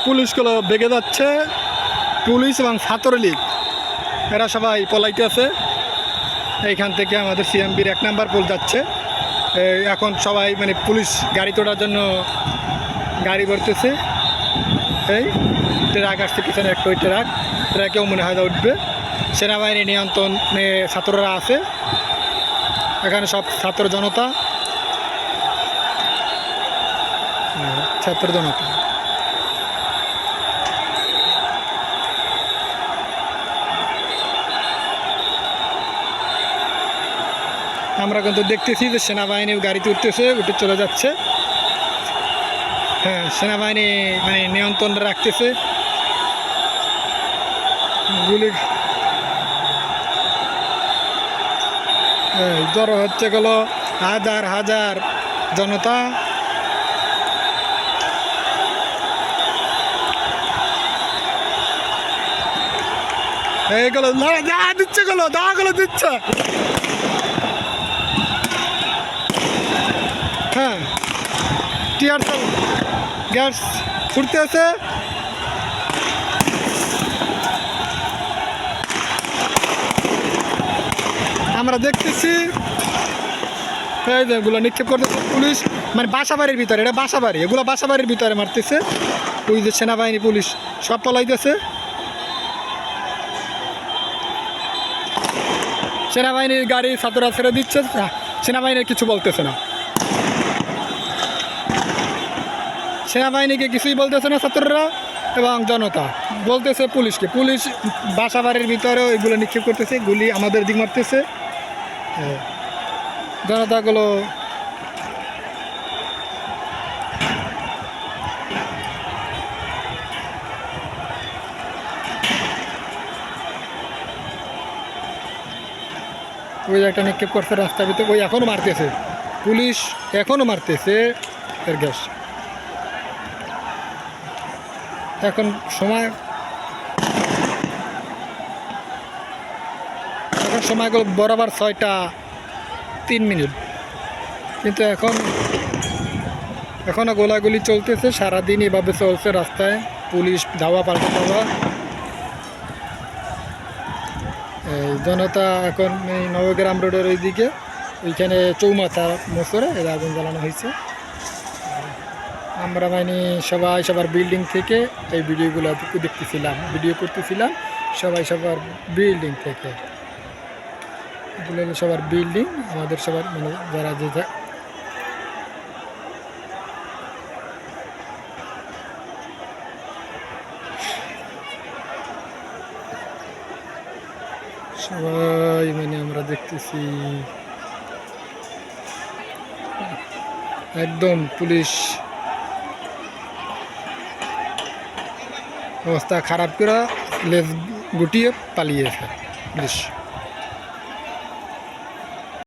পুলিশগুলো বেগে যাচ্ছে, পুলিশ এবং ছাত্রলীগ এরা সবাই পলাইতে আছে। এইখান থেকে আমাদের সিএমবির 1 নম্বর পোল যাচ্ছে। এখন সবাই মানে পুলিশ গাড়ি তোলার জন্য গাড়ি করতেছে। এই ট্রাক আসছে, পিছনে একটা ওই ট্রাকেও মনে হয় উঠবে। সেনাবাহিনী নিয়ন্ত্রণে ছাত্ররা আছে, এখানে সব ছাত্র জনতা। আমরা কিন্তু দেখতেছি যে সেনাবাহিনী গাড়িতে উঠে চলে যাচ্ছে। হ্যাঁ, সেনাবাহিনী মানে নিয়ন্ত্রণ রাখতেছে। গুলি জড়ো হচ্ছে গেল হাজার হাজার জনতা। এইগুলো দিচ্ছে, দাওয়াগুলো দিচ্ছে। হ্যাঁ, টিয়ার গ্যাস ফুটতে আছে। আমরা দেখতেছি এগুলো নিক্ষেপ করতেছে পুলিশ, মানে বাসাবাড়ির ভিতরে। এটা বাসাবাড়ি, এগুলো বাসাবাড়ির ভিতরে মারতেছে। ওই যে সেনাবাহিনী পুলিশ সব পলাইতেছে। সেনাবাহিনীর গাড়ি ছাত্ররা ছেড়ে দিচ্ছে, সেনাবাহিনীর কিছু বলতেছে না। সেনাবাহিনীকে কিছুই বলতেছে না ছাত্ররা, এবং জনতা বলতেছে পুলিশকে। পুলিশ বাসাবাড়ির ভিতরেও এগুলো নিক্ষেপ করতেছে, গুলি আমাদের দিক মারতেছে। জনতাগুলো ওই একটা নিক্ষেপ করছে রাস্তার ভিতরে, ওই এখনও মারতেছে পুলিশ, এখনও মারতেছে এর গ্যাস। এখন সময়গুলো বরাবর 6:03, কিন্তু এখনও গোলাগুলি চলতেছে। সারাদিন এভাবে চলছে রাস্তায়, পুলিশ ধাওয়া পাল্টে ধাওয়া। এই জনতা এখন এই নবগ্রাম রোডের ওইদিকে, ওইখানে চৌমাথা মোচরে এর আগুন জ্বালানো হয়েছে। আমরা মানে সবার বিল্ডিং থেকে এই ভিডিও করতেছিলাম। সবার বিল্ডিং থেকে, এগুলো হলো সবার বিল্ডিং। আমাদের সবার মানে যারা যে সবাই মানে আমরা দেখতেছি একদম পুলিশ অবস্থা খারাপ করে লেজ গুটিয়ে পালিয়েছে পুলিশ।